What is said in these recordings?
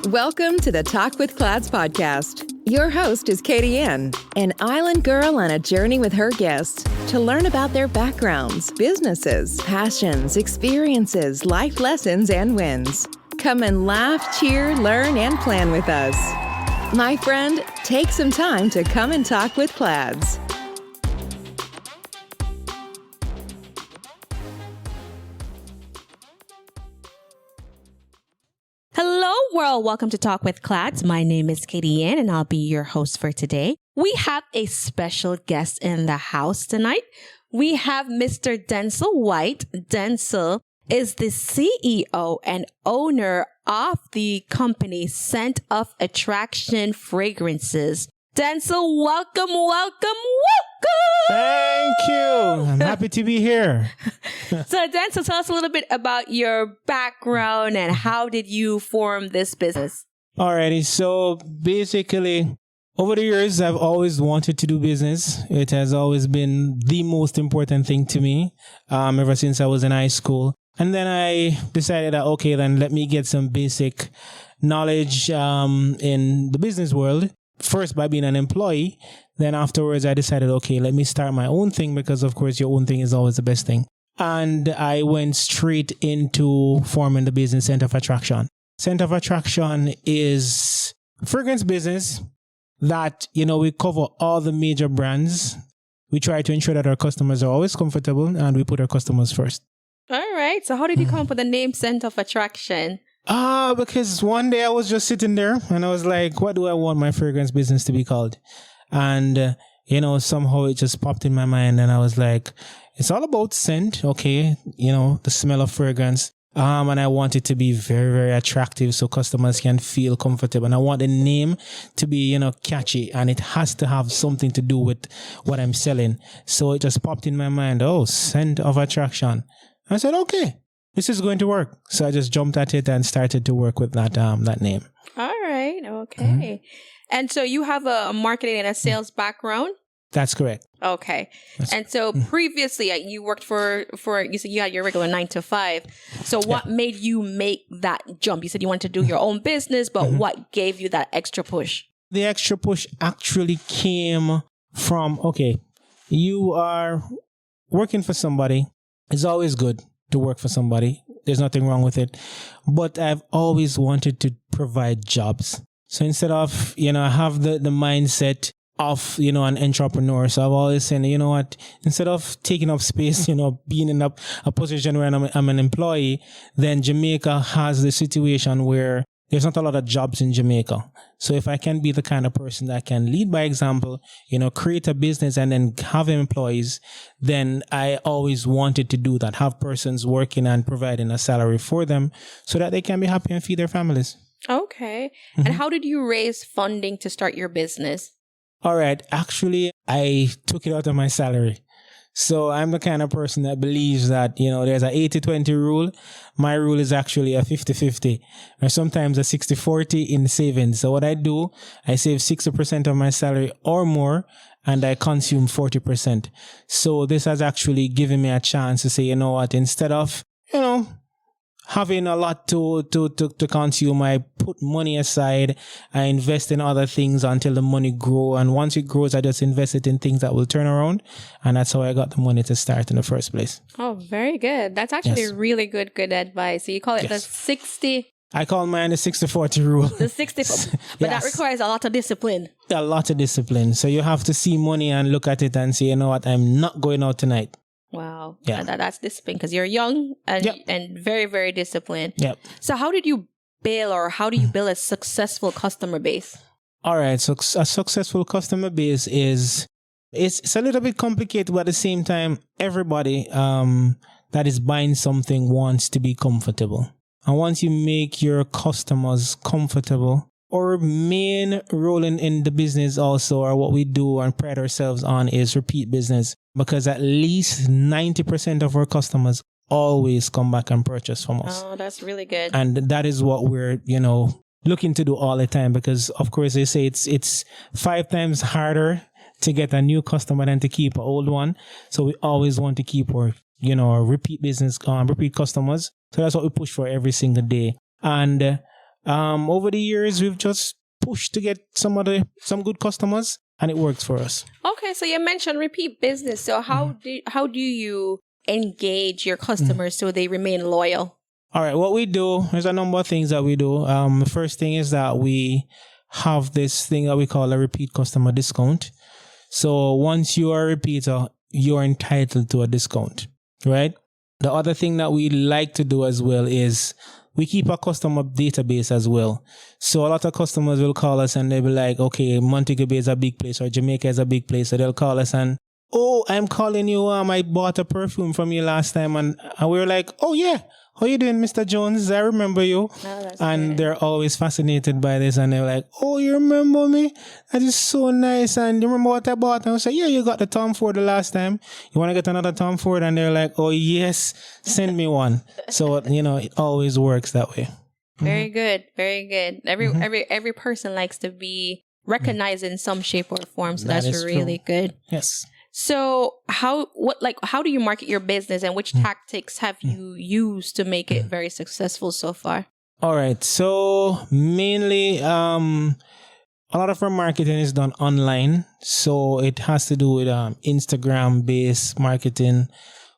Welcome to the Talk with Clads podcast. Your host is Katie Ann, an island girl on a journey with her guests to learn about their backgrounds, businesses, passions, experiences, life lessons, and wins. Come and laugh, cheer, learn, and plan with us. My friend, take some time to come and talk with Clads. Hello, world. Welcome to Talk with Clads. My name is Katie Ann, and I'll be your host for today. We have a special guest in the house tonight. We have Mr. Denzel Whyte. Denzel is the CEO and owner of the company Scent of Attraction Fragrances. Denzel, welcome. Thank you. I'm happy to be here. So Denzel, tell us a little bit about your background and how did you form this business? Alrighty. So basically, over the years, I've always wanted to do business. It has always been the most important thing to me ever since I was in high school. And then I decided that, okay, then let me get some basic knowledge in the business world. First by being an employee, then afterwards I decided, okay, let me start my own thing because of course your own thing is always the best thing. And I went straight into forming the business Scent of Attraction. Scent of Attraction is a fragrance business that, we cover all the major brands. We try to ensure that our customers are always comfortable and we put our customers first. All right. So how did you come up with the name Scent of Attraction? Because one day I was just sitting there and I was like, what do I want my fragrance business to be called? And, somehow it just popped in my mind and I was like, it's all about scent. Okay. The smell of fragrance. And I want it to be very, very attractive so customers can feel comfortable. And I want the name to be, catchy and it has to have something to do with what I'm selling. So it just popped in my mind. Oh, Scent of Attraction. I said, okay. This is going to work. So I just jumped at it and started to work with that name. All right. Okay. Mm-hmm. And so you have a marketing and a sales background? That's correct. Okay. And so previously you worked for you said you had your regular 9 to 5. So what made you make that jump? You said you wanted to do your own business, but what gave you that extra push? The extra push actually came from, okay, you are working for somebody. It's always good to work for somebody. There's nothing wrong with it. But I've always wanted to provide jobs. So instead of, I have the mindset of, an entrepreneur. So I've always said, what, instead of taking up space, being in a position where I'm an employee, then Jamaica has the situation where there's not a lot of jobs in Jamaica. So if I can be the kind of person that can lead by example, create a business and then have employees, then I always wanted to do that. Have persons working and providing a salary for them so that they can be happy and feed their families. Okay. Mm-hmm. And how did you raise funding to start your business? All right. Actually, I took it out of my salary. So I'm the kind of person that believes that, there's a 80-20 rule. My rule is actually a 50-50 or sometimes a 60-40 in savings. So what I do, I save 60% of my salary or more and I consume 40%. So this has actually given me a chance to say, instead of, having a lot to consume, I put money aside. I invest in other things until the money grow. And once it grows, I just invest it in things that will turn around. And that's how I got the money to start in the first place. Oh, very good. That's actually really good advice. So you call it the 60... I call mine the 60-40 rule. The 60, but that requires a lot of discipline. A lot of discipline. So you have to see money and look at it and say, I'm not going out tonight. Wow. Yeah. That's discipline because you're young and very, very disciplined. Yep. So how do you build a successful customer base? All right. So a successful customer base it's a little bit complicated, but at the same time, everybody that is buying something wants to be comfortable. And once you make your customers comfortable, our main role in the business also, or what we do and pride ourselves on, is repeat business. Because at least 90% of our customers always come back and purchase from us. Oh, that's really good. And that is what we're, looking to do all the time. Because, of course, they say it's 5 times harder to get a new customer than to keep an old one. So we always want to keep our, our repeat business, repeat customers. So that's what we push for every single day. And over the years, we've just pushed to get some good customers, and it works for us. Okay, so you mentioned repeat business. So how do you engage your customers so they remain loyal? All right, what we do, there's a number of things that we do. The first thing is that we have this thing that we call a repeat customer discount. So once you are a repeater, you're entitled to a discount, right? The other thing that we like to do as well is we keep a customer database as well. So a lot of customers will call us and they'll be like, okay, Montego Bay is a big place or Jamaica is a big place. So they'll call us and, oh, I'm calling you. I bought a perfume from you last time. And we were like, oh, yeah. How you doing, Mr. Jones? I remember you. Oh, and they're always fascinated by this. And they're like, oh, you remember me? That is so nice. And you remember what I bought? And I say, yeah, you got the Tom Ford the last time. You want to get another Tom Ford? And they're like, oh, yes, send me one. So, it always works that way. Very good. Very good. Every person likes to be recognized in some shape or form. So that's really good. Yes. So how do you market your business, and which tactics have you used to make it very successful so far? All right. So mainly, a lot of our marketing is done online. So it has to do with Instagram based marketing.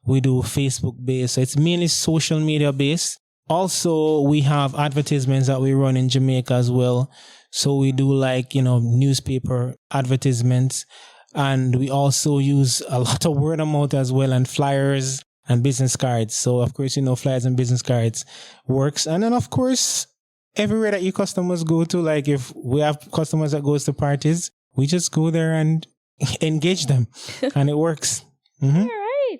We do Facebook based. So it's mainly social media based. Also, we have advertisements that we run in Jamaica as well. So we do newspaper advertisements. And we also use a lot of word of mouth as well, and flyers and business cards. So, of course, flyers and business cards works. And then, of course, everywhere that your customers go to, like if we have customers that goes to parties, we just go there and engage them. And it works. Mm-hmm. All right.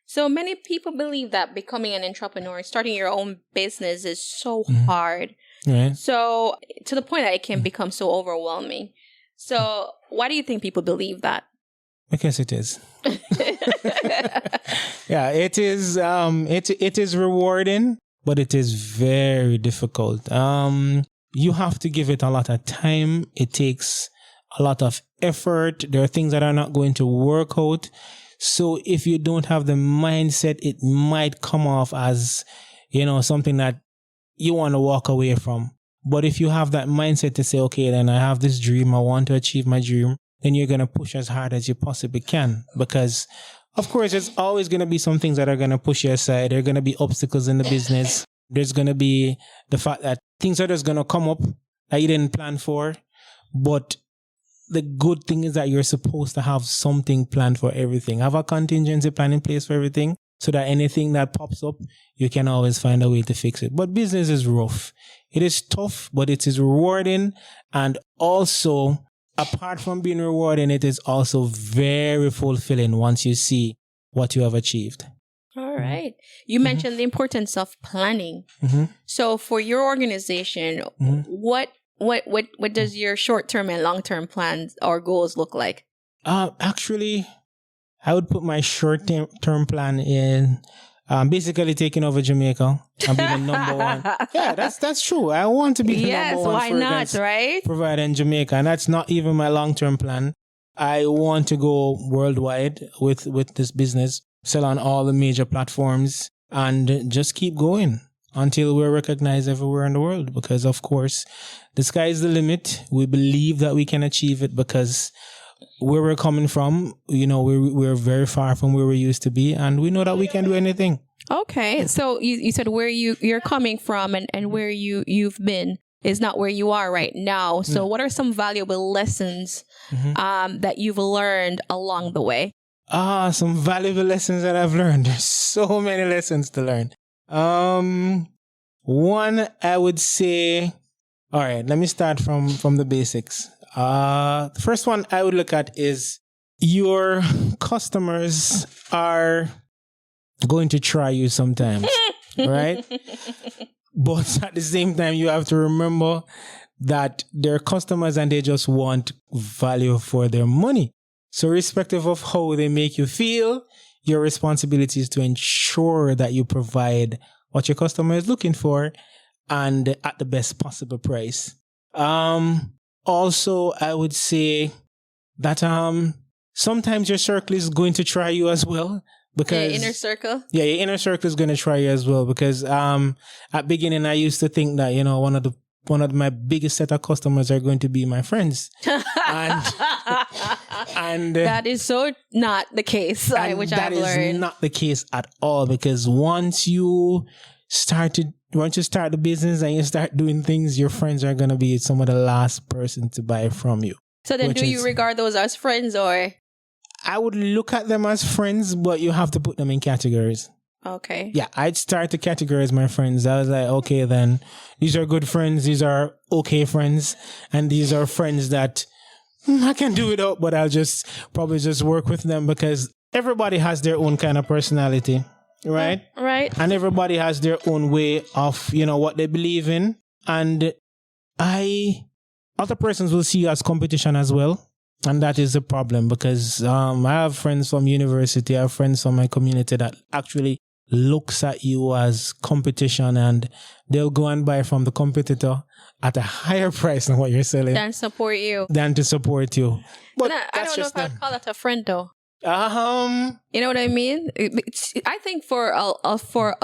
So many people believe that becoming an entrepreneur, starting your own business is so hard. Right. So to the point that it can become so overwhelming. So why do you think people believe that? Because it is. Yeah, it is. It is rewarding, but it is very difficult. You have to give it a lot of time. It takes a lot of effort. There are things that are not going to work out. So if you don't have the mindset, it might come off as, something that you want to walk away from. But if you have that mindset to say, okay, then I have this dream, I want to achieve my dream, then you're going to push as hard as you possibly can. Because, of course, there's always going to be some things that are going to push you aside. There are going to be obstacles in the business. There's going to be the fact that things are just going to come up that you didn't plan for. But the good thing is that you're supposed to have something planned for everything. Have a contingency plan in place for everything, so that anything that pops up, you can always find a way to fix it. But business is rough. It is tough, but it is rewarding. And also, apart from being rewarding, it is also very fulfilling once you see what you have achieved. All right. You mentioned the importance of planning. So for your organization, what does your short-term and long-term plans or goals look like? Actually, I would put my short-term plan in basically taking over Jamaica and being the number one. Yeah, that's true. I want to be the number one why not, right? provider in Jamaica, and that's not even my long-term plan. I want to go worldwide with this business, sell on all the major platforms, and just keep going until we're recognized everywhere in the world. Because, of course, the sky is the limit. We believe that we can achieve it because where we're coming from, we're very far from where we used to be, and we know that we can do anything. Okay. So you said where you're coming from and where you've been is not where you are right now. So what are some valuable lessons that you've learned along the way? Some valuable lessons that I've learned. There's so many lessons to learn. One, I would say, all right, let me start from the basics. The first one I would look at is your customers are going to try you sometimes, right? But at the same time, you have to remember that they're customers and they just want value for their money. So irrespective of how they make you feel, your responsibility is to ensure that you provide what your customer is looking for and at the best possible price. Also, I would say that sometimes your circle is going to try you as well. Because your inner circle? Yeah, your inner circle is going to try you as well. Because at beginning, I used to think that, one of the one of my biggest set of customers are going to be my friends. and that is so not the case, which I've learned. That is not the case at all, because once you start the business and you start doing things, your friends are going to be some of the last person to buy from you. So then do you regard those as friends, or? I would look at them as friends, but you have to put them in categories. Okay. Yeah, I'd start to categorize my friends. I was like, okay, then these are good friends. These are okay friends. And these are friends that I can do without, but I'll probably just work with them, because everybody has their own kind of personality, right? Right. And everybody has their own way of, what they believe in. And other persons will see you as competition as well. And that is the problem, because I have friends from university, I have friends from my community that actually looks at you as competition, and they'll go and buy from the competitor at a higher price than what you're selling. Than to support you. But I don't know if I'd call that a friend, though. You know what I mean? I think for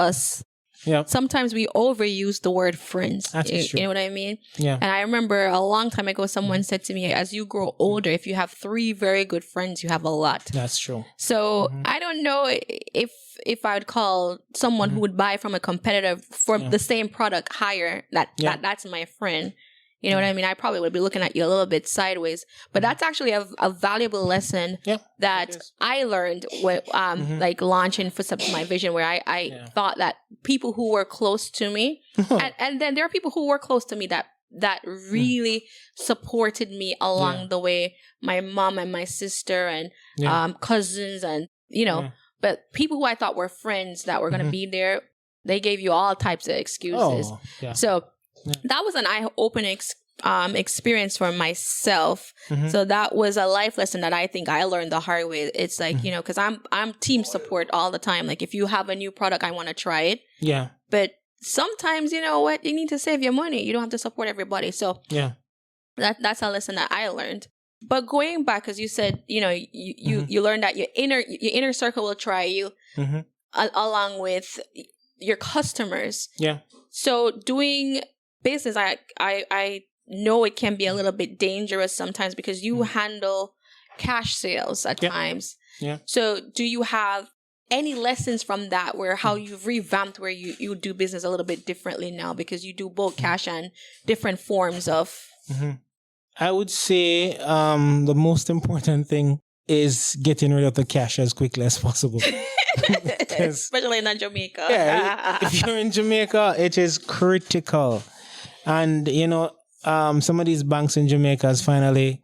us, yeah, sometimes we overuse the word friends. That's true. You know what I mean? Yeah. And I remember a long time ago, someone said to me, as you grow older, if you have 3 very good friends, you have a lot. That's true. So I don't know if I would call someone who would buy from a competitor for the same product higher, that's my friend. You know what I mean? I probably would be looking at you a little bit sideways. But that's actually a valuable lesson that I learned with like launching Footsteps to My Vision, where I thought that people who were close to me, and then there are people who were close to me that really supported me along the way. My mom and my sister and cousins and, but people who I thought were friends that were going to be there, they gave you all types of excuses. So that was an eye-opening experience for myself. So that was a life lesson that I think I learned the hard way. It's like, because I'm team support all the time. Like, if you have a new product, I want to try it. Yeah. But sometimes, you know what? You need to save your money. You don't have to support everybody. So that's a lesson that I learned. But going back, because you said, you learned that your inner circle will try you along with your customers. Yeah. So doing business, I know it can be a little bit dangerous sometimes, because you handle cash sales at times. Yeah. So do you have any lessons from that, where how you've revamped where you do business a little bit differently now, because you do both cash and different forms of? I would say the most important thing is getting rid of the cash as quickly as possible. Especially in Jamaica. Yeah, if you're in Jamaica, it is critical. And, some of these banks in Jamaica has finally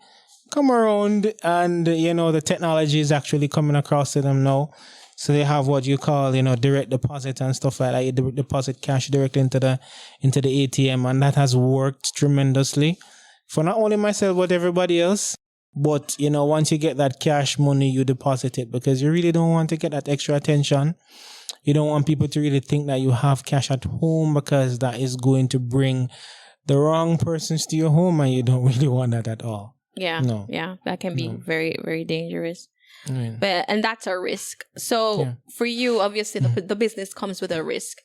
come around, and, the technology is actually coming across to them now. So they have what you call, direct deposit and stuff like that. You deposit cash directly into the ATM, and that has worked tremendously for not only myself, but everybody else. But, once you get that cash money, you deposit it, because you really don't want to get that extra attention. You don't want people to really think that you have cash at home, because that is going to bring the wrong persons to your home, and you don't really want that at all. Yeah. No. Yeah. That can be very, very dangerous. Mm. And that's a risk. So for you, obviously, the business comes with a risk.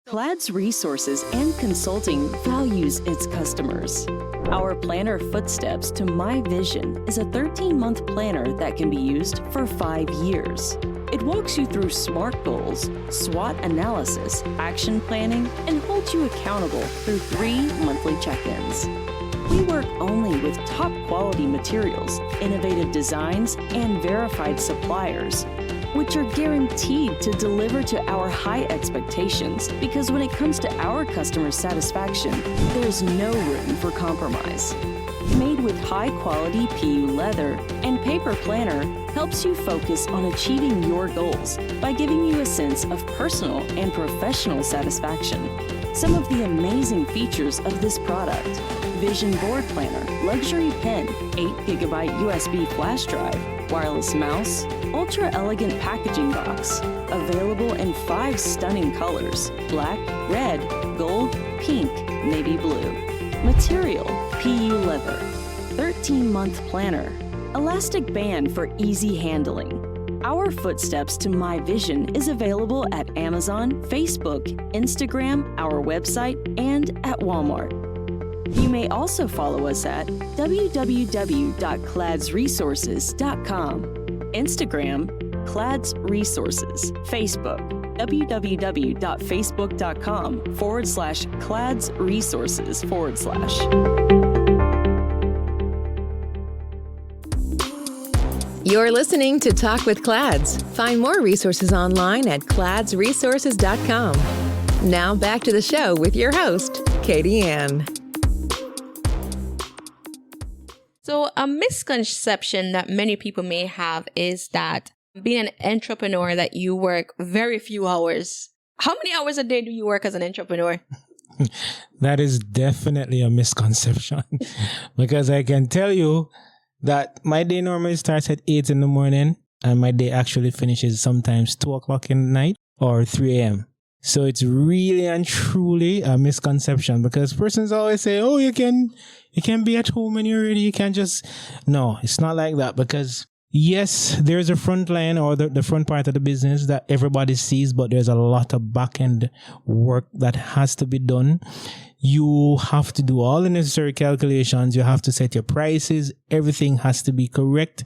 Plaid's Resources and Consulting values its customers. Our planner Footsteps to My Vision is a 13-month planner that can be used for 5 years. It walks you through SMART goals, SWOT analysis, action planning, and holds you accountable through 3 monthly check-ins. We work only with top-quality materials, innovative designs, and verified suppliers, which are guaranteed to deliver to our high expectations, because when it comes to our customer satisfaction, there's no room for compromise. Made with high-quality PU leather, and Paper Planner helps you focus on achieving your goals by giving you a sense of personal and professional satisfaction. Some of the amazing features of this product: Vision Board Planner, luxury pen, 8GB USB flash drive, wireless mouse, ultra-elegant packaging box, available in 5 stunning colors: black, red, gold, pink, navy blue. Material: PU leather. 13-month planner. Elastic band for easy handling. Our Footsteps to My Vision is available at Amazon, Facebook, Instagram, our website, and at Walmart. You may also follow us at www.cladsresources.com, Instagram, Clads Resources, Facebook, www.facebook.com/cladsresources. You're listening to Talk with Clads. Find more resources online at cladsresources.com. Now back to the show with your host, Katie Ann. So a misconception that many people may have is that being an entrepreneur that you work very few hours. How many hours a day do you work as an entrepreneur? That is definitely a misconception because I can tell you that my day normally starts at 8 in the morning and my day actually finishes sometimes 2 o'clock in the night or 3 a.m. So it's really and truly a misconception because persons always say, oh, you can be at home when you're ready. You can just, no, it's not like that because yes, there's a front line or the front part of the business that everybody sees, but there's a lot of back end work that has to be done. You have to do all the necessary calculations. You have to set your prices. Everything has to be correct.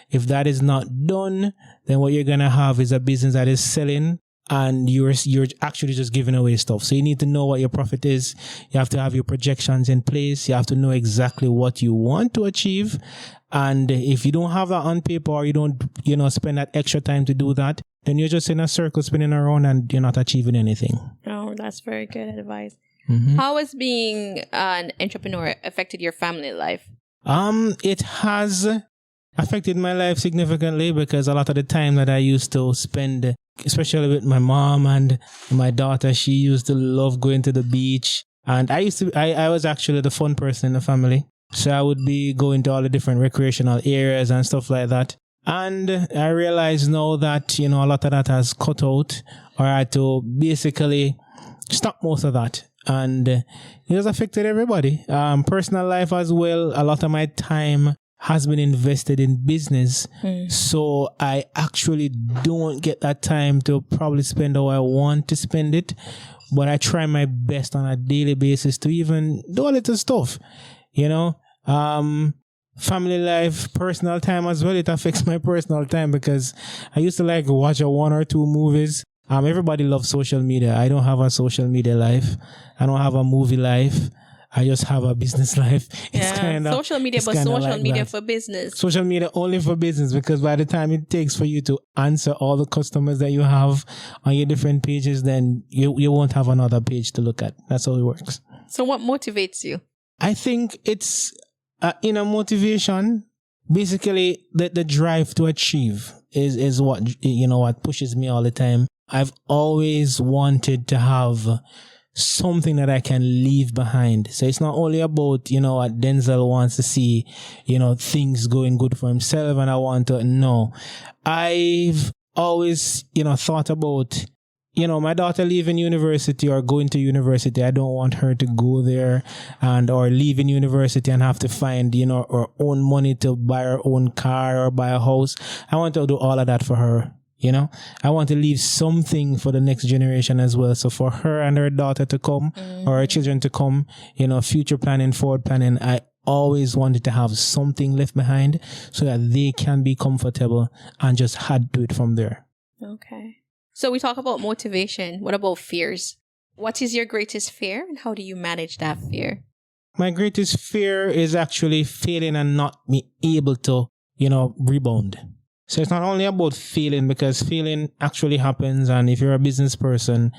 If that is not done, then what you're going to have is a business that is selling and you're actually just giving away stuff. So you need to know what your profit is. You have to have your projections in place. You have to know exactly what you want to achieve. And if you don't have that on paper or you don't, spend that extra time to do that, then you're just in a circle spinning around and you're not achieving anything. Oh, that's very good advice. Mm-hmm. How has being an entrepreneur affected your family life? It has affected my life significantly because a lot of the time that I used to spend, especially with my mom and my daughter, she used to love going to the beach. And I was actually the fun person in the family. So I would be going to all the different recreational areas and stuff like that. And I realize now that, a lot of that has cut out or I had to basically stop most of that. And it has affected everybody. Personal life as well. A lot of my time has been invested in business. So I actually don't get that time to probably spend how I want to spend it. But I try my best on a daily basis to even do a little stuff. Family life, personal time as well. It affects my personal time because I used to like watch 1 or 2 movies. Everybody loves social media. I don't have a social media life. I don't have a movie life. I just have a business life. Social media, but social media for business. Social media only for business because by the time it takes for you to answer all the customers that you have on your different pages, then you won't have another page to look at. That's how it works. So what motivates you? I think it's inner motivation. Basically, the drive to achieve is what, what pushes me all the time. I've always wanted to have something that I can leave behind. So it's not only about, what Denzel wants to see, things going good for himself and I want to, no. I've always, thought about, my daughter leaving university or going to university. I don't want her to go there or leaving university and have to find, her own money to buy her own car or buy a house. I want to do all of that for her. I want to leave something for the next generation as well. So for her and her daughter to come or her children to come, future planning, forward planning, I always wanted to have something left behind so that they can be comfortable and just add to it from there. Okay. So we talk about motivation. What about fears? What is your greatest fear and how do you manage that fear? My greatest fear is actually failing and not be able to, rebound. So it's not only about failing because failing actually happens. And if you're a business person,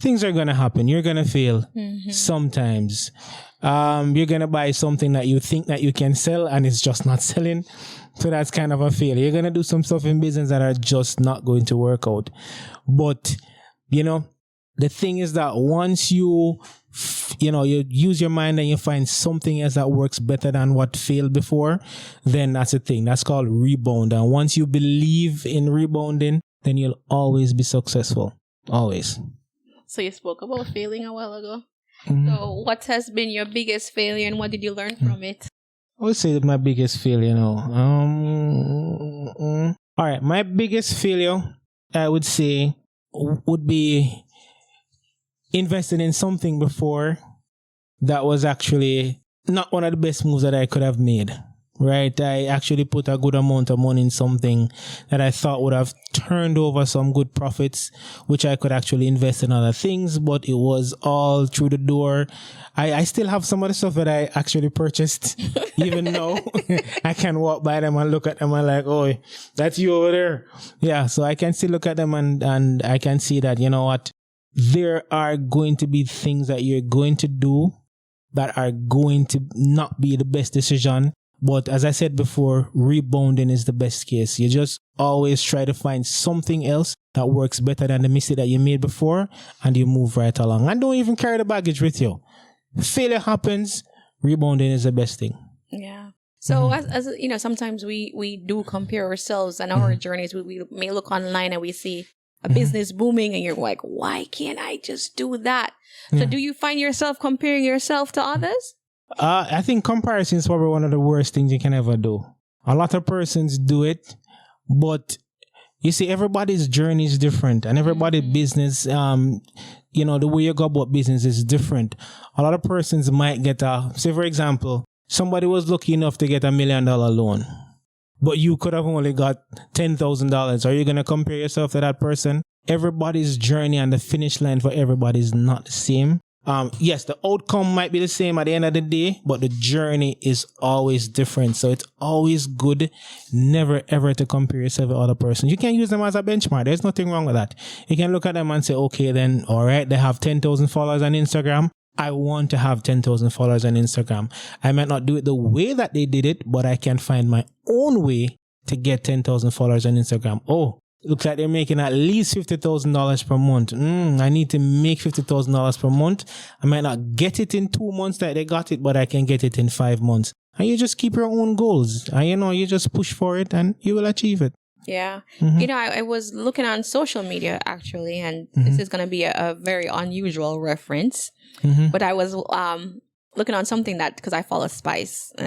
things are going to happen. You're going to fail sometimes. You're going to buy something that you think that you can sell and it's just not selling. So that's kind of a failure. You're going to do some stuff in business that are just not going to work out. But, the thing is that once you use your mind and you find something else that works better than what failed before, then that's a thing. That's called rebound. And once you believe in rebounding, then you'll always be successful. Always. So you spoke about failing a while ago. So what has been your biggest failure and what did you learn from it? I would say that my biggest failure, all right, my biggest failure, I would say, would be investing in something before that was actually not one of the best moves that I could have made. Right, I actually put a good amount of money in something that I thought would have turned over some good profits, which I could actually invest in other things, but it was all through the door. I still have some of the stuff that I actually purchased, even though I can walk by them and look at them and like, oh, that's you over there. Yeah, so I can still look at them and I can see that, you know what, there are going to be things that you're going to do that are going to not be the best decision. But as I said before, rebounding is the best case. You just always try to find something else that works better than the mistake that you made before, and you move right along. And don't even carry the baggage with you. Failure happens, rebounding is the best thing. Yeah. So as you know, sometimes we do compare ourselves and our journeys. We may look online and we see a business booming and you're like, why can't I just do that? So do you find yourself comparing yourself to others? I think comparison is probably one of the worst things you can ever do. A lot of persons do it, but you see, everybody's journey is different and everybody's business, you know, the way you go about business is different. A lot of persons might get say for example, somebody was lucky enough to get $1 million loan, but you could have only got $10,000. Are you going to compare yourself to that person? Everybody's journey and the finish line for everybody is not the same. Yes, the outcome might be the same at the end of the day, but the journey is always different. So it's always good never ever to compare yourself with other persons. You can use them as a benchmark. There's nothing wrong with that. You can look at them and say, okay, then, all right, they have 10,000 followers on Instagram. I want to have 10,000 followers on Instagram. I might not do it the way that they did it, but I can find my own way to get 10,000 followers on Instagram. Oh, looks like they're making at least $50,000 per month. I need to make $50,000 per month. I might not get it in 2 months that they got it, but I can get it in 5 months. And you just keep your own goals. And you know, you just push for it and you will achieve it. Yeah. You know, I was looking on social media actually, and this is going to be a very unusual reference, but I was looking on something that, because I follow Spice, and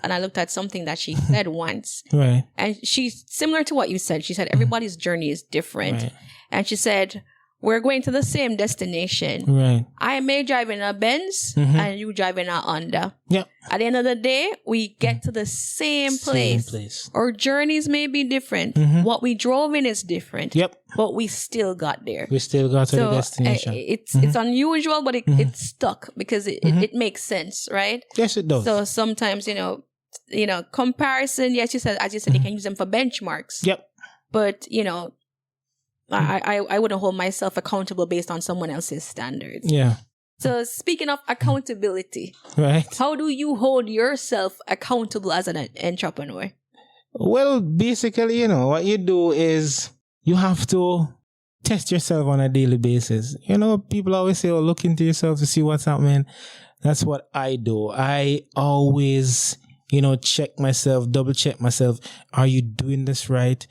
I looked at something that she said once. Right. And she's similar to what you said. She said everybody's journey is different. Right. And she said, we're going to the same destination. Right. I may drive in a Benz and you drive in a Honda. Yep. At the end of the day, we get to the same place. Our journeys may be different. What we drove in is different. Yep. But we still got there. We still got to the destination. It's unusual, but it stuck because it makes sense, right? Yes, it does. So sometimes, you know, comparison, yes, you said, as you said, you can use them for benchmarks. Yep. But, you know, I wouldn't hold myself accountable based on someone else's standards. Yeah. So speaking of accountability, right? How do you hold yourself accountable as an entrepreneur? Well, basically, you know, what you do is you have to test yourself on a daily basis. You know, people always say, oh, look into yourself to see what's happening. That's what I do. I always, you know, check myself, double check myself. Are you doing this right?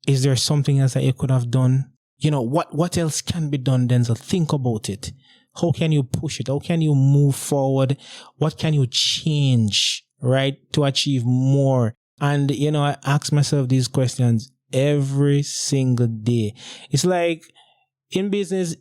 Is there something else that you could have done? You know, what else can be done, Denzel? Think about it. How can you push it? How can you move forward? What can you change, right, to achieve more? And, you know, I ask myself these questions every single day. It's like in business,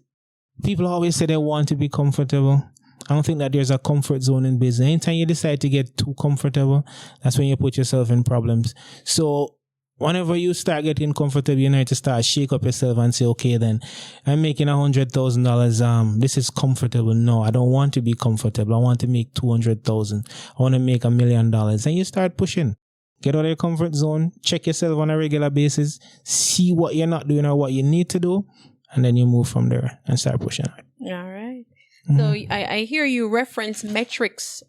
people always say they want to be comfortable. I don't think that there's a comfort zone in business. Anytime you decide to get too comfortable, that's when you put yourself in problems. So whenever you start getting comfortable, you need to start shake up yourself and say, okay, then I'm making $100,000. This is comfortable. No, I don't want to be comfortable. I want to make 200,000. I want to make $1 million. And you start pushing. Get out of your comfort zone. Check yourself on a regular basis. See what you're not doing or what you need to do. And then you move from there and start pushing. All right. So I hear you reference metrics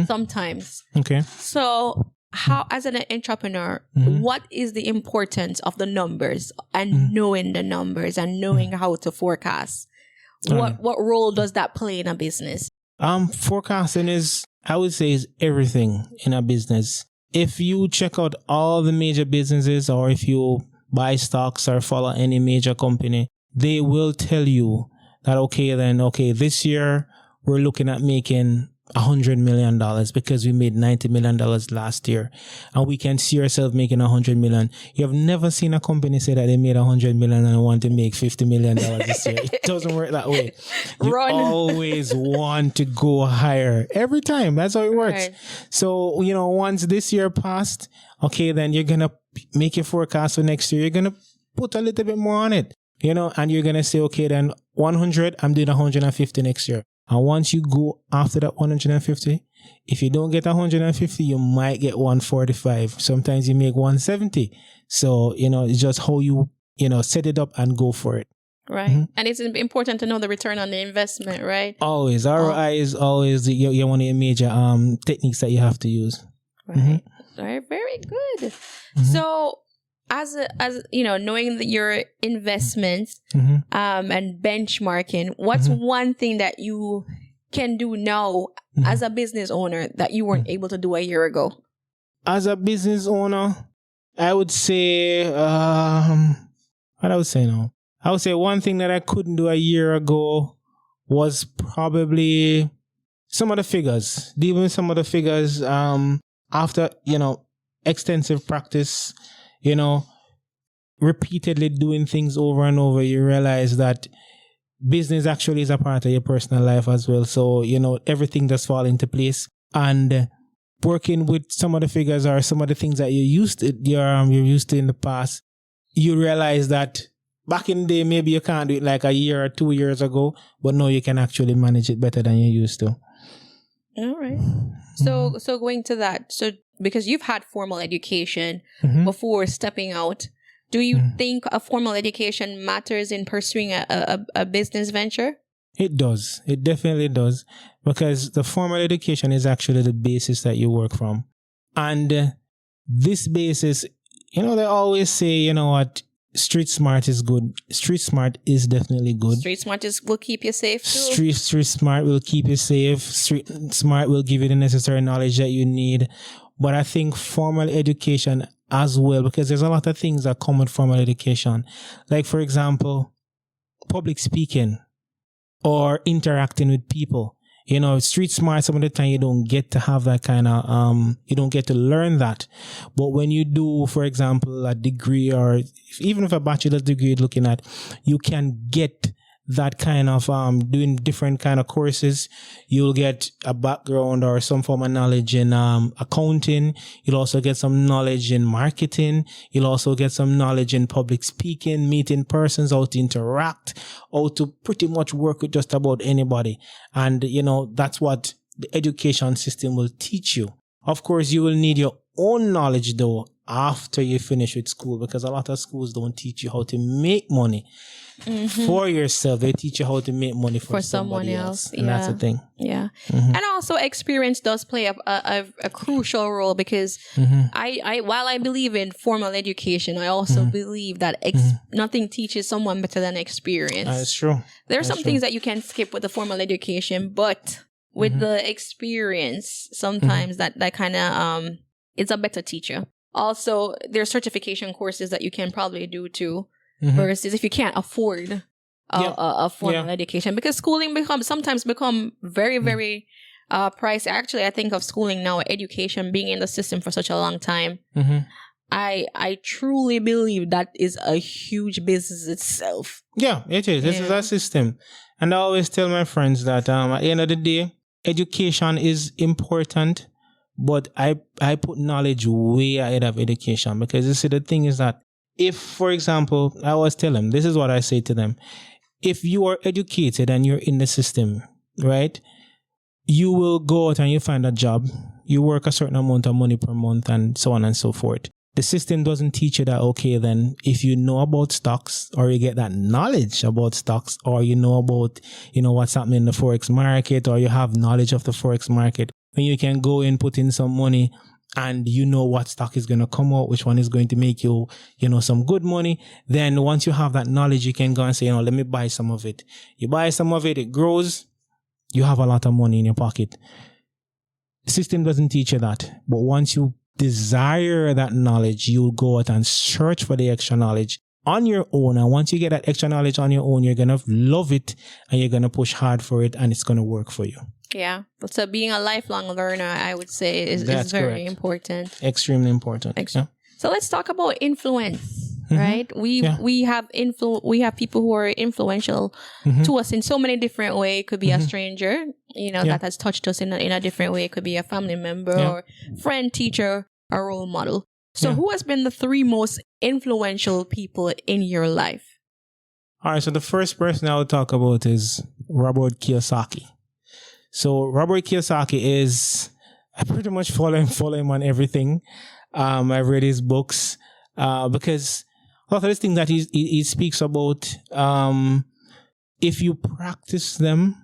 sometimes. Okay. So how, as an entrepreneur, what is the importance of the numbers and knowing the numbers and knowing how to forecast? What role does that play in a business? Forecasting is, I would say, is everything in a business. If you check out all the major businesses, or if you buy stocks or follow any major company, they will tell you that, okay, this year we're looking at making $100 million because we made $90 million last year, and we can see ourselves making $100 million. You have never seen a company say that they made $100 million and want to make $50 million this year. It doesn't work that way. You always want to go higher every time. That's how it works. Right. So, once this year passed, okay, then you're going to make your forecast for next year. You're going to put a little bit more on it, and you're going to say, okay, then 100, I'm doing 150 next year. And once you go after that 150, if you don't get 150, you might get 145. Sometimes you make 170. So, it's just how you, set it up and go for it. Right. Mm-hmm. And it's important to know the return on the investment, right? Always. ROI is always one of your major techniques that you have to use. Right. Mm-hmm. Right. Very good. Mm-hmm. So, as knowing that your investments and benchmarking, what's one thing that you can do now as a business owner that you weren't able to do a year ago? As a business owner, I would say, what I would say now? I would say one thing that I couldn't do a year ago was probably some of the figures. Dealing with some of the figures after, extensive practice, repeatedly doing things over and over, you realize that business actually is a part of your personal life as well. So, everything does fall into place. And working with some of the figures or some of the things that you're used to in the past, you realize that back in the day, maybe you can't do it like a year or 2 years ago, but now you can actually manage it better than you used to. All right. So going to that, because you've had formal education before stepping out, do you think a formal education matters in pursuing a business venture? It does. It definitely does. Because the formal education is actually the basis that you work from. And this basis, they always say, what, street smart is good. Street smart is definitely good. Street smart will keep you safe too. Street smart will keep you safe. Street smart will give you the necessary knowledge that you need. But I think formal education as well, because there's a lot of things that come with formal education. Like, for example, public speaking or interacting with people. Street smart, some of the time you don't get to have that kind of, you don't get to learn that. But when you do, for example, a degree or even if a bachelor's degree you're looking at, you can get that kind of, doing different kind of courses. You'll get a background or some form of knowledge in, accounting. You'll also get some knowledge in marketing. You'll also get some knowledge in public speaking, meeting persons, how to interact, how to pretty much work with just about anybody. And, that's what the education system will teach you. Of course, you will need your own knowledge though after you finish with school, because a lot of schools don't teach you how to make money for yourself. They teach you how to make money for someone else. And that's the thing. Yeah. And also experience does play a crucial role, because while I believe in formal education, I also believe that nothing teaches someone better than experience. That's true. There are some things that you can skip with the formal education, but with the experience, sometimes that kind of, it's a better teacher. Also, there are certification courses that you can probably do too, versus if you can't afford a formal education, because schooling sometimes become very, very pricey. Actually, I think of schooling now, education being in the system for such a long time. I truly believe that is a huge business itself. Yeah, it is. This is a system. And I always tell my friends that at the end of the day, education is important. But I put knowledge way ahead of education, because you see, the thing is that if, for example, I always tell them, this is what I say to them. If you are educated and you're in the system, right, you will go out and you find a job. You work a certain amount of money per month and so on and so forth. The system doesn't teach you that, okay, then if you know about stocks, or you get that knowledge about stocks, or you know about, what's happening in the Forex market, or you have knowledge of the Forex market, when you can go in, put in some money, and you know what stock is going to come out, which one is going to make you, some good money. Then once you have that knowledge, you can go and say, let me buy some of it. You buy some of it, it grows, you have a lot of money in your pocket. The system doesn't teach you that. But once you desire that knowledge, you'll go out and search for the extra knowledge. on your own. And once you get that extra knowledge on your own, you're going to love it and you're going to push hard for it and it's going to work for you. Yeah. So being a lifelong learner, I would say is That's very correct. important. Extremely important. Yeah. So let's talk about influence, right? We have people who are influential to us in so many different ways. It could be a stranger, that has touched us in a different way. It could be a family member or friend, teacher, or role model. So who has been the 3 most influential people in your life? All right. So the first person I will talk about is Robert Kiyosaki. So Robert Kiyosaki I pretty much follow him on everything. I've read his books because a lot of the things that he speaks about, if you practice them,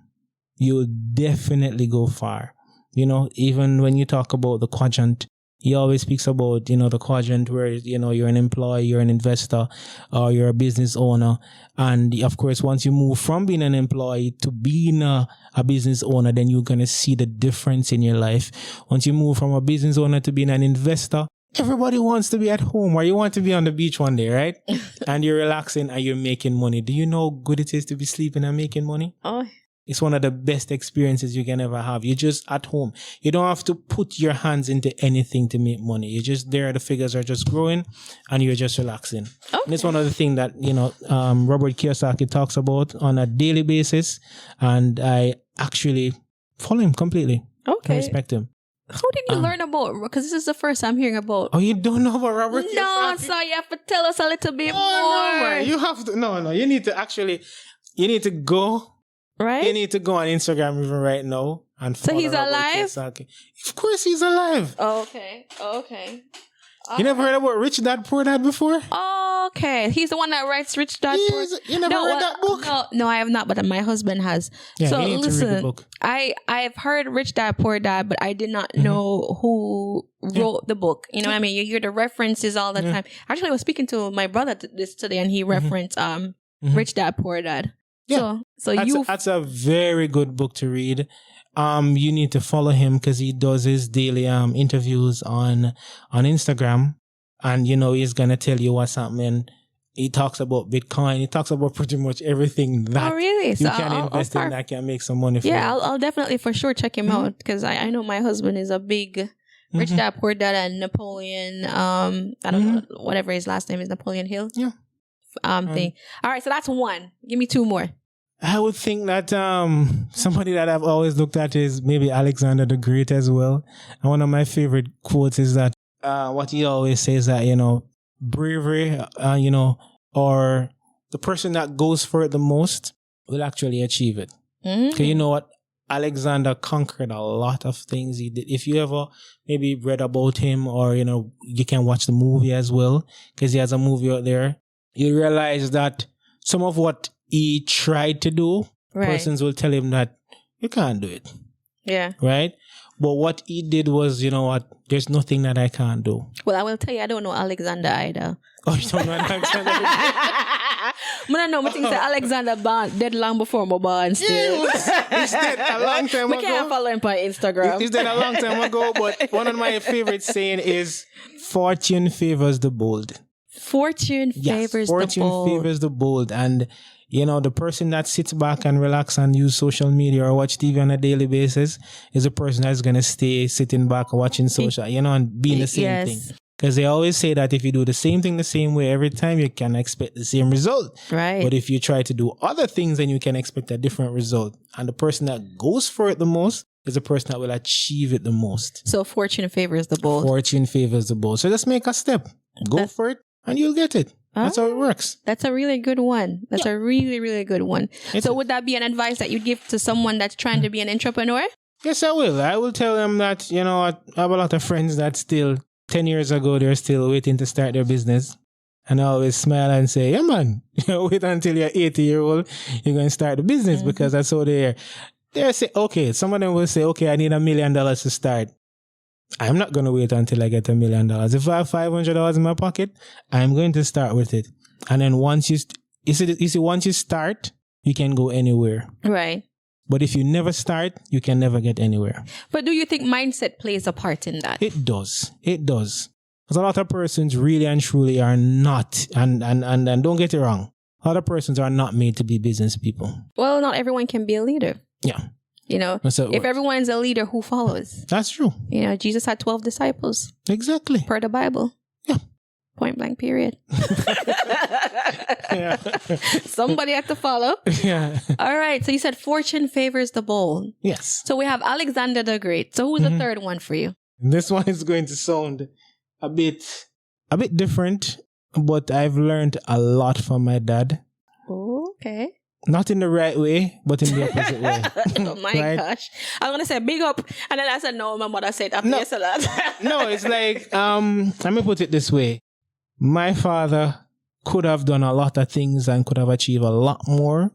you'll definitely go far. Even when you talk about the quadrant, he always speaks about, the quadrant where, you're an employee, you're an investor, or you're a business owner. And of course, once you move from being an employee to being a business owner, then you're going to see the difference in your life. Once you move from a business owner to being an investor, everybody wants to be at home or you want to be on the beach one day, right? And you're relaxing and you're making money. Do you know how good it is to be sleeping and making money? Oh, it's one of the best experiences you can ever have. You're just at home. You don't have to put your hands into anything to make money. You're just there. The figures are just growing and you're just relaxing. Okay. And it's one of the things that, Robert Kiyosaki talks about on a daily basis. And I actually follow him completely. Okay. I respect him. How did you learn about? Because this is the first I'm hearing about. Oh, you don't know about Robert Kiyosaki? No, so you have to tell us a little bit more. No, you have to. No. You need to go. Right? You need to go on Instagram even right now and follow. So he's Robert alive? Kiyosaki. Of course he's alive. Oh, okay. You never heard about Rich Dad Poor Dad before? Okay. He's the one that writes Rich Dad Poor Dad. You never read that book? No, I have not, but my husband has. Yeah, so you need listen, to read the book. I've heard Rich Dad Poor Dad, but I did not know who wrote the book. You know what I mean? You hear the references all the time. Actually, I was speaking to my brother this today and he referenced Rich Dad Poor Dad. Yeah. So that's a very good book to read. You need to follow him because he does his daily interviews on Instagram, and he's gonna tell you what's happening. He talks about Bitcoin. He talks about pretty much everything that you can invest in that can make some money for you. Yeah, I'll definitely for sure check him out because I know my husband is a big Rich Dad Poor Dad and Napoleon. I don't know whatever his last name is, Napoleon Hill. Yeah. Thing. All right, so that's one. Give me 2 more. I would think that somebody that I've always looked at is maybe Alexander the Great as well. And one of my favorite quotes is that what he always says that, bravery, or the person that goes for it the most will actually achieve it. Because you know what? Alexander conquered a lot of things he did. If you ever maybe read about him or, you can watch the movie as well because he has a movie out there. You realize that some of what he tried to do, persons will tell him that you can't do it. Yeah. Right? But what he did was, there's nothing that I can't do. Well, I will tell you, I don't know Alexander either. Oh, you don't know Alexander? I know, I think that Alexander dead long before my born still. He's dead a long time ago. We can't follow him on Instagram. He's dead a long time ago, but one of my favorite saying is, fortune favors the bold. Fortune favors the bold. And, the person that sits back and relax and use social media or watch TV on a daily basis is a person that's going to stay sitting back watching social, and being the same thing. Because they always say that if you do the same thing the same way every time, you can expect the same result. Right. But if you try to do other things, then you can expect a different result. And the person that goes for it the most is the person that will achieve it the most. So fortune favors the bold. Fortune favors the bold. So just make a step. Go for it and you'll get it. That's how it works. That's a really good one. That's a really, really good one. So would that be an advice that you'd give to someone that's trying to be an entrepreneur? Yes, I will. I will tell them that, I have a lot of friends that still, 10 years ago, they're still waiting to start their business. And I always smile and say, yeah, man, wait until you're 80-year-old, you're going to start the business because that's how they are. They say, okay, some of them will say, okay, I need $1 million to start. I'm not going to wait until I get $1 million. If I have $500 in my pocket, I'm going to start with it. And then once you start, you can go anywhere. Right. But if you never start, you can never get anywhere. But do you think mindset plays a part in that? It does. It does. Because a lot of persons really and truly are not, and don't get it wrong, a lot of persons are not made to be business people. Well, not everyone can be a leader. Yeah. You know, if everyone's a leader, who follows? That's true. You know, Jesus had 12 disciples. Exactly. Per the Bible. Yeah. Point blank, period. Yeah. Somebody had to follow. Yeah. All right. So you said fortune favors the bold. Yes. So we have Alexander the Great. So who's the third one for you? This one is going to sound a bit different, but I've learned a lot from my dad. Oh, okay. Not in the right way, but in the opposite way. Oh my Right? gosh. I was going to say big up. And then I said, no, my mother said after you said that. No, it's like, let me put it this way. My father could have done a lot of things and could have achieved a lot more.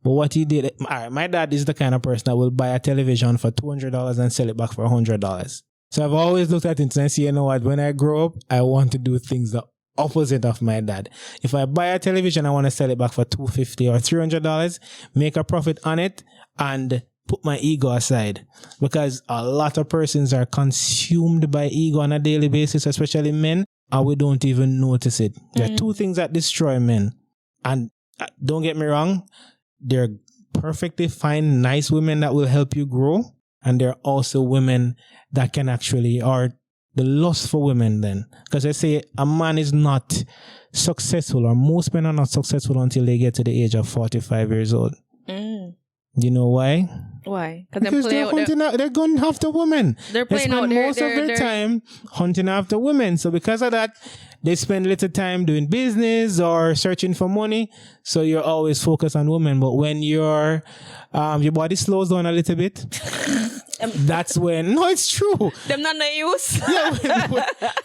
But what he did, all right, my dad is the kind of person that will buy a television for $200 and sell it back for $100. So I've always looked at it and say, you know what, when I grow up, I want to do things the opposite of my dad. If I buy a television, I want to sell it back for $250 or $300, make a profit on it, and put my ego aside. Because a lot of persons are consumed by ego on a daily basis, especially men, and we don't even notice it. There are two things that destroy men. And don't get me wrong, there are perfectly fine, nice women that will help you grow. And there are also women that can actually, or the lust for women then. Because I say a man is not successful, or most men are not successful until they get to the age of 45 years old. You know why? Why? Because they're going after women. They're playing out most of their time hunting after women. So because of that, they spend little time doing business or searching for money. So you're always focused on women. But when your body slows down a little bit, that's when, no, it's true. Them not no use. Yeah,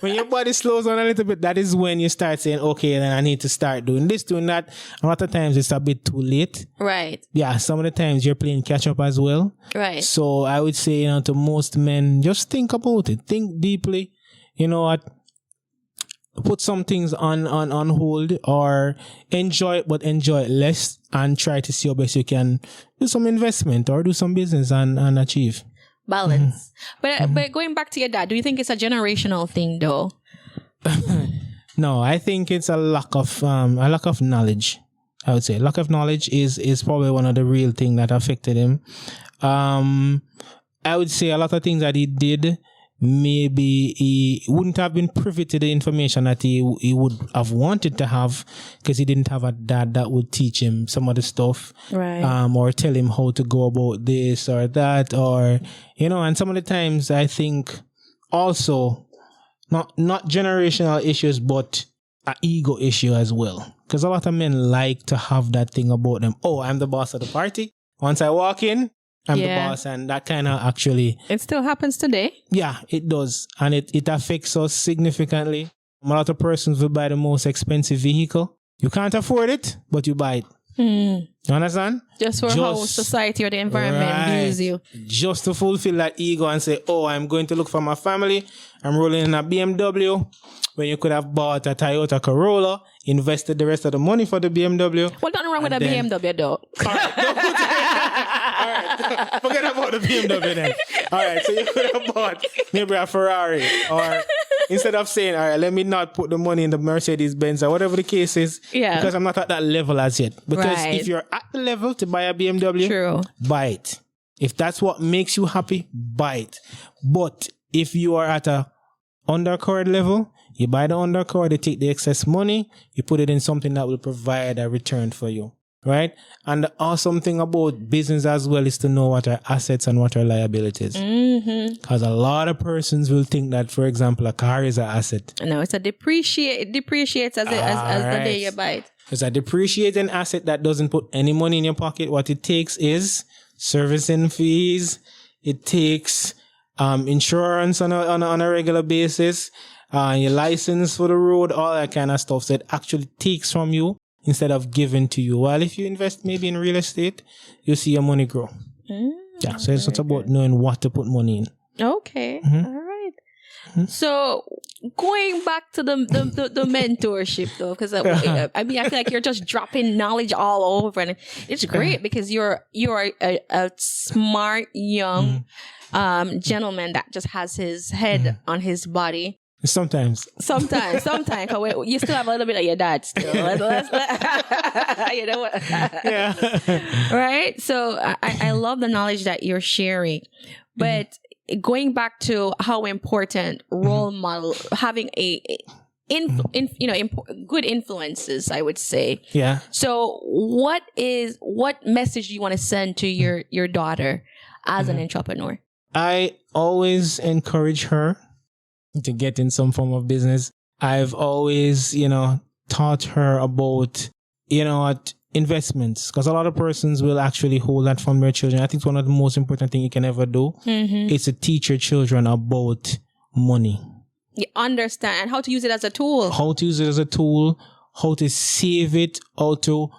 when your body slows down a little bit, that is when you start saying, okay, then I need to start doing this, doing that. A lot of times it's a bit too late. Right. Yeah, some of the times you're playing catch up as well. Right. So I would say, to most men, just think about it. Think deeply. You know what? Put some things on hold, or enjoy it, but enjoy it less, and try to see how best you can do some investment or do some business and achieve. Balance. But going back to your dad, do you think it's a generational thing though? No, I think it's a lack of knowledge. I would say lack of knowledge is probably one of the real things that affected him. I would say a lot of things that he did, maybe he wouldn't have been privy to the information that he would have wanted to have, because he didn't have a dad that would teach him some of the stuff, right? Or tell him how to go about this or that, or and some of the times I think also not generational issues, but an ego issue as well, because a lot of men like to have that thing about them. Oh, I'm the boss of the party. Once I walk in, I'm the boss, and that kind of actually... It still happens today. Yeah, it does. And it affects us significantly. A lot of persons will buy the most expensive vehicle. You can't afford it, but you buy it. You understand? Just for how society or the environment views you. Just to fulfill that ego and say, oh, I'm going to look for my family. I'm rolling in a BMW. When you could have bought a Toyota Corolla, invested the rest of the money for the BMW. Well, nothing wrong with a BMW though. All right, forget about the BMW then. All right, so you could have bought maybe a Ferrari, or instead of saying, all right, let me not put the money in the Mercedes Benz or whatever the case is, because I'm not at that level as yet. Because if you're at the level to buy a BMW, buy it. If that's what makes you happy, buy it. But if you are at a undercard level, you buy the undercard, they take the excess money, you put it in something that will provide a return for you. Right? And the awesome thing about business as well is to know what are assets and what are liabilities. Because a lot of persons will think that, for example, a car is an asset. No, it's a it depreciates as the day you buy it. It's a depreciating asset that doesn't put any money in your pocket. What it takes is servicing fees. It takes insurance on a regular basis, your license for the road, all that kind of stuff. So it actually takes from you instead of giving to you. Well, if you invest maybe in real estate, you see your money grow. Yeah, so it's not about knowing what to put money in. Okay, all right. So going back to the mentorship though, because I feel like you're just dropping knowledge all over, and it's great because you're a smart young gentleman that just has his head on his body. Sometimes. Sometimes. 'Cause you still have a little bit of your dad still. You know what? Yeah. Right? So I love the knowledge that you're sharing. But going back to how important role model, having good influences, I would say. Yeah. So what message do you want to send to your daughter as an entrepreneur? I always encourage her to get in some form of business. I've always, taught her about, investments, because a lot of persons will actually hold that from their children. I think it's one of the most important things you can ever do. It's to teach your children about money. You understand, and how to use it as a tool. How to use it as a tool, how to save it, how to,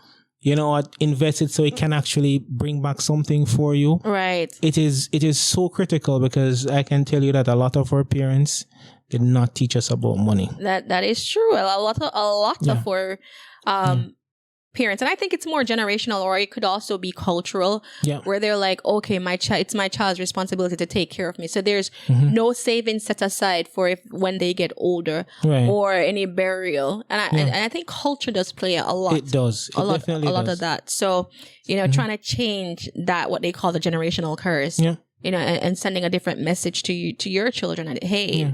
invest it so it can actually bring back something for you. Right. It is so critical, because I can tell you that a lot of our parents did not teach us about money. That is true. A lot of our parents, and I think it's more generational, or it could also be cultural, where they're like, okay, it's my child's responsibility to take care of me. So there's no savings set aside for when they get older, or any burial. And I think culture does play a lot. It does. It definitely a lot does. of that. So, trying to change that, what they call the generational curse, and sending a different message to your children. And, hey,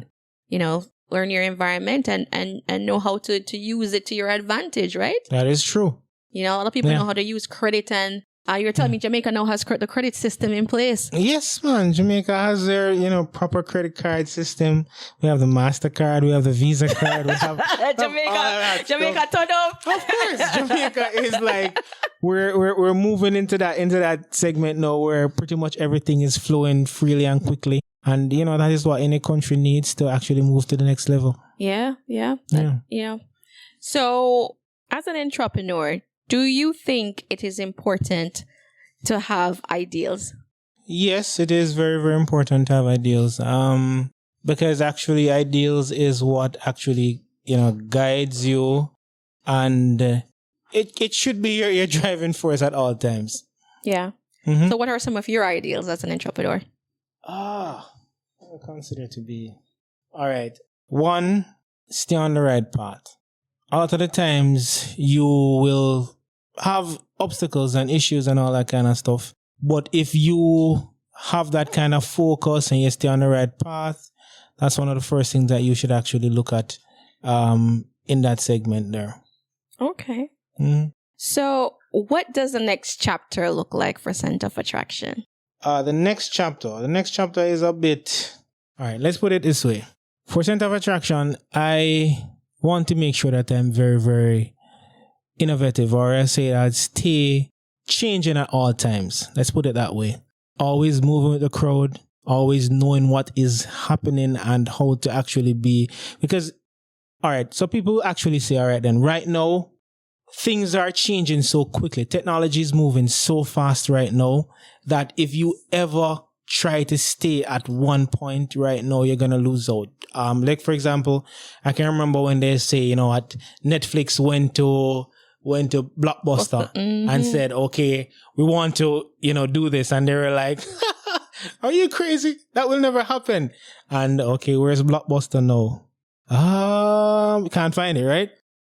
learn your environment and know how to use it to your advantage, right? That is true. A lot of people know how to use credit, and you're telling me Jamaica now has the credit system in place. Yes, man. Jamaica has their, proper credit card system. We have the MasterCard. We have the Visa card. We have Jamaica turn up. Of course, Jamaica is like we're moving into that segment now where pretty much everything is flowing freely and quickly. And that is what any country needs to actually move to the next level. Yeah. So, as an entrepreneur, do you think it is important to have ideals? Yes, it is very, very important to have ideals. Because actually ideals is what actually, guides you, and it should be your driving force at all times. Yeah. So what are some of your ideals as an entrepreneur? I consider to be, all right. 1, stay on the right path. A lot of the times you will have obstacles and issues and all that kind of stuff. But if you have that kind of focus and you stay on the right path, that's one of the first things that you should actually look at in that segment there. Okay. So what does the next chapter look like for Center of Attraction? The next chapter is a bit... All right, let's put it this way. For Center of Attraction, I want to make sure that I'm very, very innovative, or I say I'd stay changing at all times. Let's put it that way. Always moving with the crowd, always knowing what is happening and how to actually be. Because, all right, so people actually say, all right, then right now, things are changing so quickly. Technology is moving so fast right now that if you ever try to stay at one point right now, you're going to lose out. Like, for example, I can remember when they say, at Netflix went to Blockbuster and said, okay, we want to, do this. And they were like, are you crazy? That will never happen. And okay, where's Blockbuster now? We can't find it, right?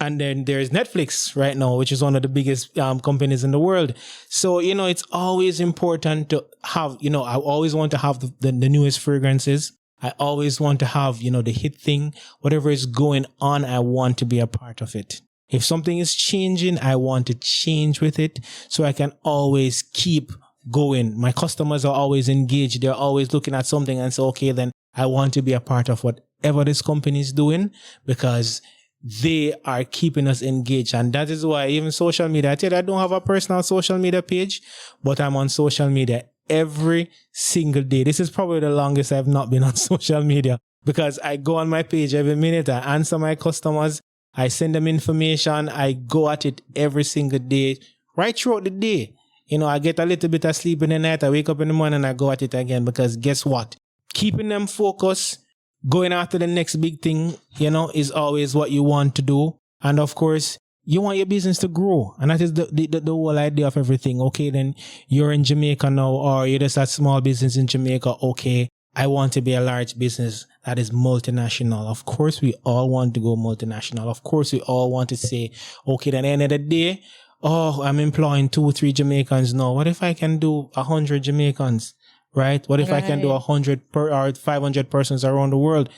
And then there's Netflix right now, which is one of the biggest companies in the world. So, it's always important to have, I always want to have the newest fragrances. I always want to have, the hit thing. Whatever is going on, I want to be a part of it. If something is changing, I want to change with it so I can always keep going. My customers are always engaged. They're always looking at something and say, okay, then I want to be a part of whatever this company is doing, because they are keeping us engaged. And that is why even social media, I tell you, I don't have a personal social media page, but I'm on social media every single day. This is probably the longest I've not been on social media, because I go on my page every minute. I answer my customers. I send them information. I go at it every single day, right throughout the day. I get a little bit of sleep in the night. I wake up in the morning and I go at it again, because guess what? Keeping them focused, going after the next big thing, is always what you want to do. And of course, you want your business to grow. And that is the whole idea of everything. Okay, then you're in Jamaica now, or you're just a small business in Jamaica. Okay, I want to be a large business that is multinational. Of course, we all want to go multinational. Of course, we all want to say, okay, at the end of the day, oh, I'm employing 2-3 Jamaicans. No, what if I can do 100 Jamaicans, right? What if I can do 100 or 500 persons around the world?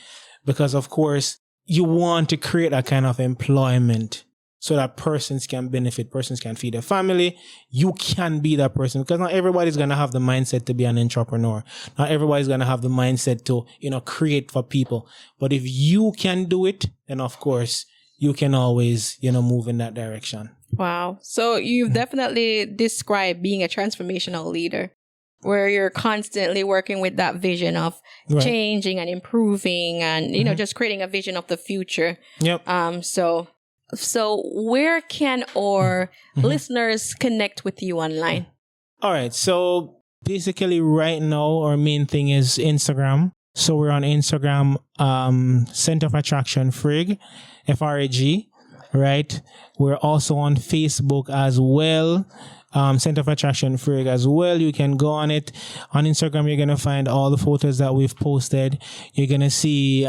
Because of course, you want to create a kind of employment so that persons can benefit, persons can feed their family. You can be that person, because not everybody's going to have the mindset to be an entrepreneur. Not everybody's going to have the mindset to, create for people. But if you can do it, then of course you can always, move in that direction. Wow. So you've definitely described being a transformational leader, where you're constantly working with that vision of changing and improving and, just creating a vision of the future. Yep. So where can our listeners connect with you online? All right. So basically right now, our main thing is Instagram. So we're on Instagram, Center of Attraction Frig, FRAG, right? We're also on Facebook as well. Center of Attraction Frig as well. You can go on it. On Instagram, you're going to find all the photos that we've posted. You're going to see,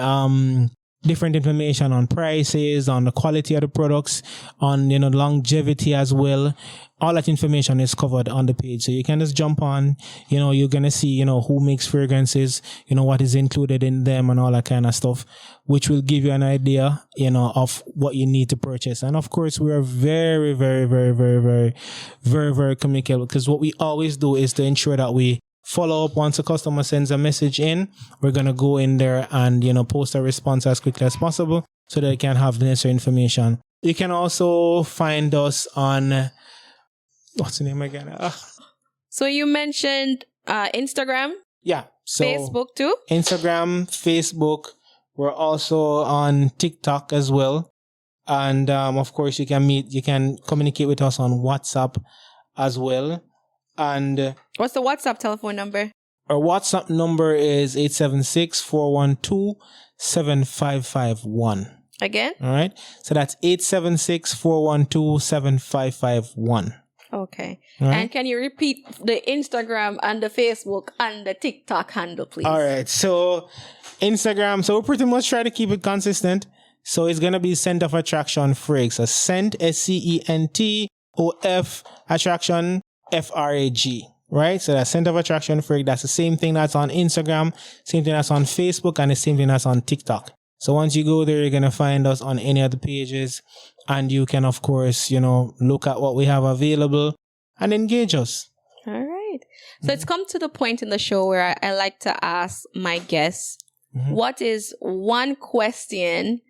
different information on prices, on the quality of the products, on, longevity as well. All that information is covered on the page. So you can just jump on, you're going to see, who makes fragrances, what is included in them and all that kind of stuff, which will give you an idea, of what you need to purchase. And of course, we are very, very, very, very, very, very, very communicable, because what we always do is to ensure that we follow up once a customer sends a message in. We're going to go in there and, post a response as quickly as possible so that they can have the necessary information. You can also find us on, what's the name again? So you mentioned Instagram. Yeah. So Facebook too? Instagram, Facebook. We're also on TikTok as well. And of course, you can communicate with us on WhatsApp as well. And what's the WhatsApp telephone number? Our WhatsApp number is 876-412-7551. Again? All right. So that's 876-412-7551. Okay. Right. And can you repeat the Instagram and the Facebook and the TikTok handle, please? All right. So Instagram. So we'll pretty much try to keep it consistent. So it's going to be Center of Attraction Frig. So Cent, SCENTOF, Attraction, FRAG, right? So that's Center of Attraction Frig. That's the same thing that's on Instagram, same thing that's on Facebook, and the same thing that's on TikTok. So once you go there, you're going to find us on any of the pages, and you can, of course, look at what we have available and engage us. All right. So it's come to the point in the show where I like to ask my guests, what is one question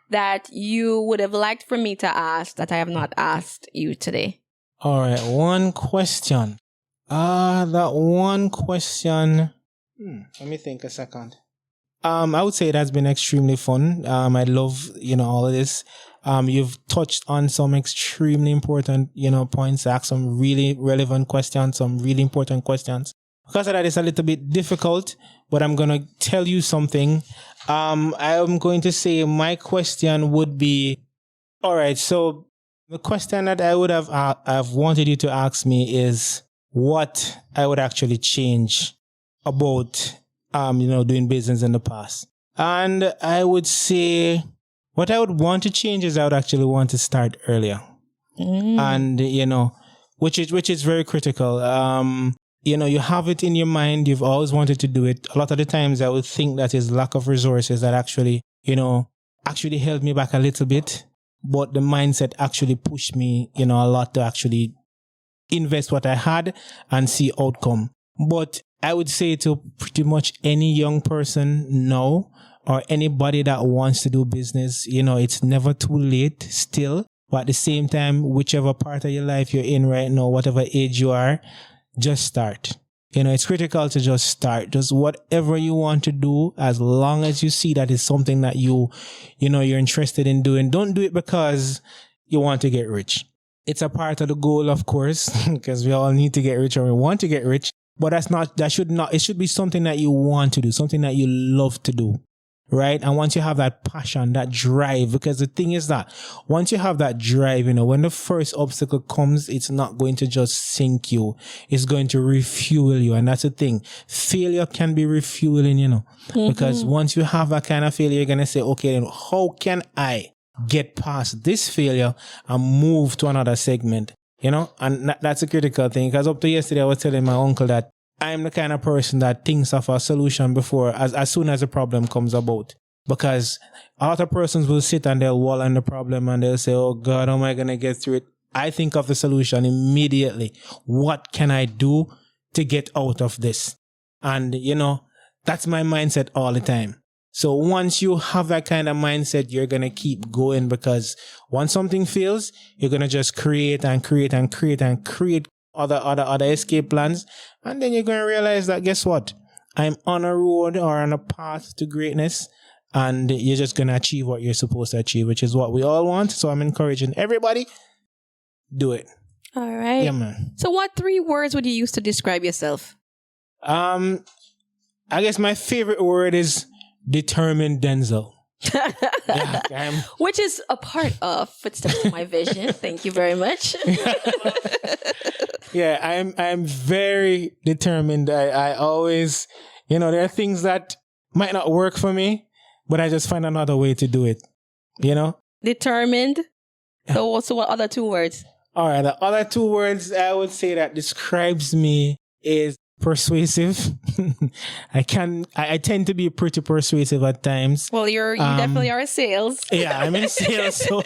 that you would have liked for me to ask that I have not asked you today? All right, one question. That one question. Let me think a second. I would say it has been extremely fun. I love, all of this. You've touched on some extremely important, points, asked some really relevant questions, some really important questions. Because of that, it's a little bit difficult, but I'm going to tell you something. I'm going to say my question would be, all right, so the question that I would have I've wanted you to ask me is what I would actually change about, doing business in the past. And I would say what I would want to change is I would actually want to start earlier. And, which is very critical. You have it in your mind. You've always wanted to do it. A lot of the times I would think that is lack of resources that actually held me back a little bit. But the mindset actually pushed me, a lot to actually invest what I had and see outcome. But I would say to pretty much any young person now, or anybody that wants to do business, it's never too late still. But at the same time, whichever part of your life you're in right now, whatever age you are, just start. It's critical to just start. Just whatever you want to do, as long as you see that is something that you're interested in doing. Don't do it because you want to get rich. It's a part of the goal, of course, because we all need to get rich or we want to get rich. But it should be something that you want to do, something that you love to do. right? And once you have that passion, that drive, because the thing is that once you have that drive, when the first obstacle comes, it's not going to just sink you. It's going to refuel you. And that's the thing. Failure can be refueling, because once you have that kind of failure, you're going to say, okay, then how can I get past this failure and move to another segment? And that's a critical thing, because up to yesterday, I was telling my uncle that I'm the kind of person that thinks of a solution before, as soon as a problem comes about. Because other persons will sit and they'll wallow in the problem and they'll say, oh God, how am I going to get through it? I think of the solution immediately. What can I do to get out of this? And, that's my mindset all the time. So once you have that kind of mindset, you're going to keep going, because once something fails, you're going to just create and create and create and create other escape plans. And then you're going to realize that, guess what? I'm on a road or on a path to greatness, and you're just going to achieve what you're supposed to achieve, which is what we all want. So I'm encouraging everybody, do it. All right. Yeah, man. So what 3 words would you use to describe yourself? I guess my favorite word is determined Denzel. Which is a part of Footsteps to My Vision. Thank you very much. Yeah, I'm very determined. I always, there are things that might not work for me, but I just find another way to do it. Determined. So what other 2 words? All right, the other 2 words I would say that describes me is persuasive. I tend to be pretty persuasive at times. Well, you definitely are in sales. Yeah, I'm in sales, so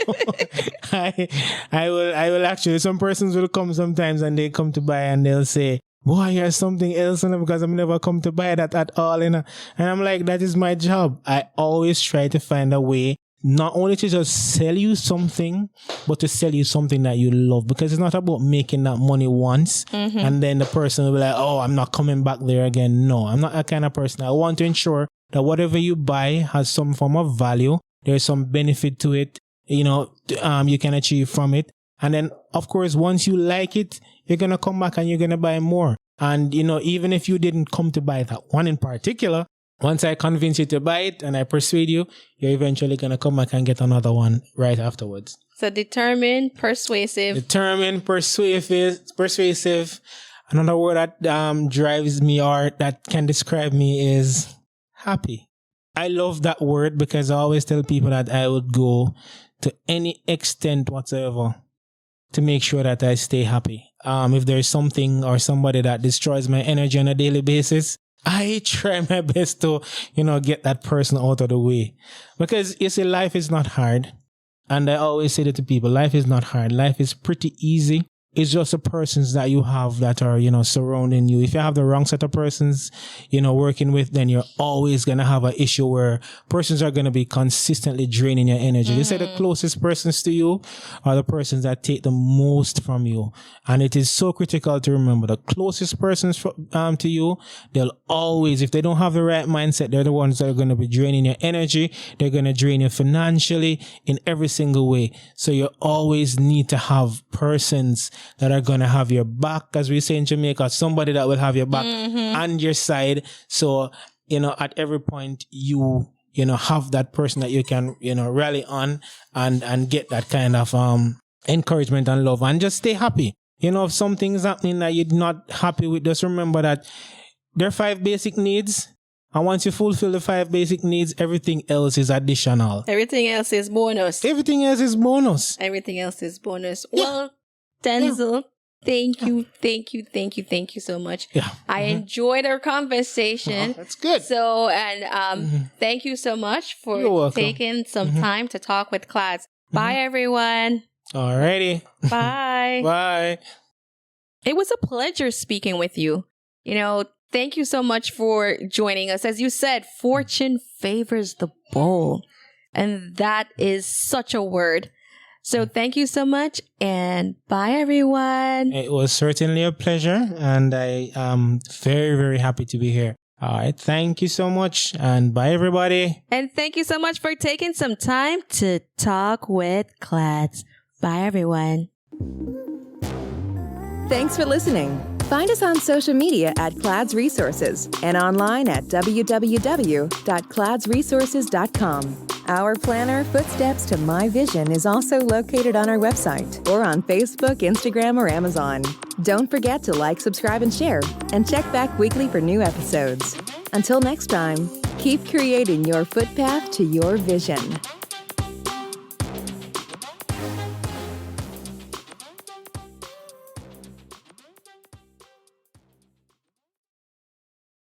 I will actually, some persons will come sometimes and they come to buy and they'll say, boy, here's something else, because I've never come to buy that at all, And I'm like, that is my job. I always try to find a way not only to just sell you something, but to sell you something that you love, because it's not about making that money once and then the person will be like, oh, I'm not coming back there again. No, I'm not that kind of person. I want to ensure that whatever you buy has some form of value. There's some benefit to it, you can achieve from it. And then, of course, once you like it, you're going to come back and you're going to buy more. And, even if you didn't come to buy that one in particular, once I convince you to buy it and I persuade you, you're eventually going to come back and get another one right afterwards. So determined, persuasive. Determined, persuasive. Another word that drives me or that can describe me is happy. I love that word because I always tell people that I would go to any extent whatsoever to make sure that I stay happy. If there's something or somebody that destroys my energy on a daily basis, I try my best to, get that person out of the way. Because you see, life is not hard. And I always say that to people, life is not hard. Life is pretty easy. It's just the persons that you have that are, surrounding you. If you have the wrong set of persons, working with, then you're always going to have an issue where persons are going to be consistently draining your energy. They say the closest persons to you are the persons that take the most from you. And it is so critical to remember the closest persons to you, they'll always, if they don't have the right mindset, they're the ones that are going to be draining your energy. They're going to drain you financially in every single way. So you always need to have persons that are going to have your back, as we say in Jamaica, somebody that will have your back and your side. So, at every point you have that person that you can, rally on and get that kind of encouragement and love and just stay happy. If something's happening that you're not happy with, just remember that there are 5 basic needs. And once you fulfill the 5 basic needs, everything else is additional. Everything else is bonus. Everything else is bonus. Everything else is bonus. Yeah. Well, Denzel, thank you so much. Yeah. I enjoyed our conversation. Oh, that's good. So, and thank you so much for taking some time to talk with Clads. Bye, everyone. Alrighty. Bye. Bye. It was a pleasure speaking with you. Thank you so much for joining us. As you said, fortune favors the bold. And that is such a word. So thank you so much, and bye, everyone. It was certainly a pleasure, and I am very, very happy to be here. All right. Thank you so much, and bye, everybody. And thank you so much for taking some time to talk with Clads. Bye, everyone. Thanks for listening. Find us on social media at Clad's Resources and online at www.cladsresources.com. Our planner, Footsteps to My Vision, is also located on our website or on Facebook, Instagram, or Amazon. Don't forget to like, subscribe, and share, and check back weekly for new episodes. Until next time, keep creating your footpath to your vision.